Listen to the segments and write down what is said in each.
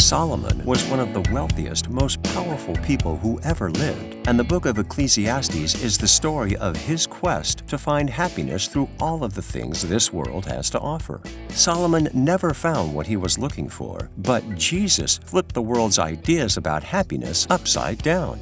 Solomon was one of the wealthiest, most powerful people who ever lived, and the book of Ecclesiastes is the story of his quest to find happiness through all of the things this world has to offer. Solomon never found what he was looking for, but Jesus flipped the world's ideas about happiness upside down.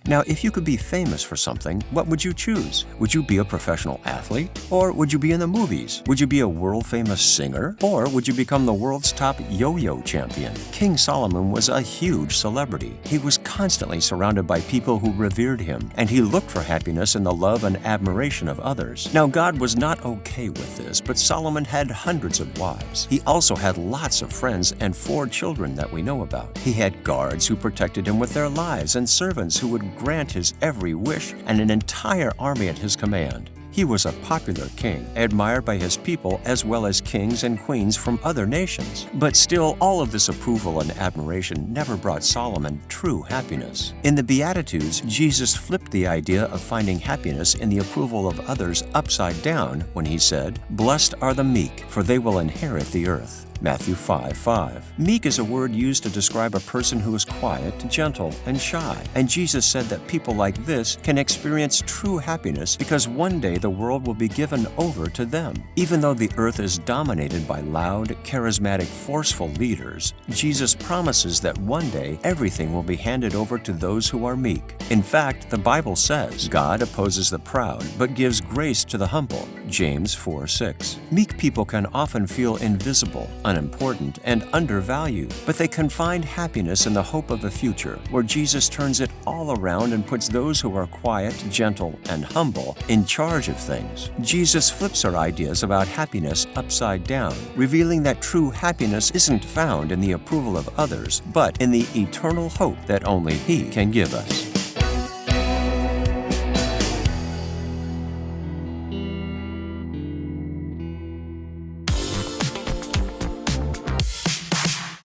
Now, if you could be famous for something, what would you choose? Would you be a professional athlete? Or would you be in the movies? Would you be a world-famous singer? Or would you become the world's top yo-yo champion? King Solomon was a huge celebrity. He was constantly surrounded by people who revered him, and he looked for happiness in the love and admiration of others. Now, God was not okay with this, but Solomon had hundreds of wives. He also had lots of friends and 4 children that we know about. He had guards who protected him with their lives and servants who would grant his every wish and an entire army at his command. He was a popular king, admired by his people as well as kings and queens from other nations. But still, all of this approval and admiration never brought Solomon true happiness. In the Beatitudes, Jesus flipped the idea of finding happiness in the approval of others upside down when he said, "Blessed are the meek, for they will inherit the earth." Matthew 5:5. Meek is a word used to describe a person who is quiet, gentle, and shy. And Jesus said that people like this can experience true happiness because one day the world will be given over to them. Even though the earth is dominated by loud, charismatic, forceful leaders, Jesus promises that one day everything will be handed over to those who are meek. In fact, the Bible says, God opposes the proud, but gives grace to the humble. James 4:6. Meek people can often feel invisible, unimportant, and undervalued, but they can find happiness in the hope of a future where Jesus turns it all around and puts those who are quiet, gentle, and humble in charge of things. Jesus flips our ideas about happiness upside down, revealing that true happiness isn't found in the approval of others, but in the eternal hope that only He can give us.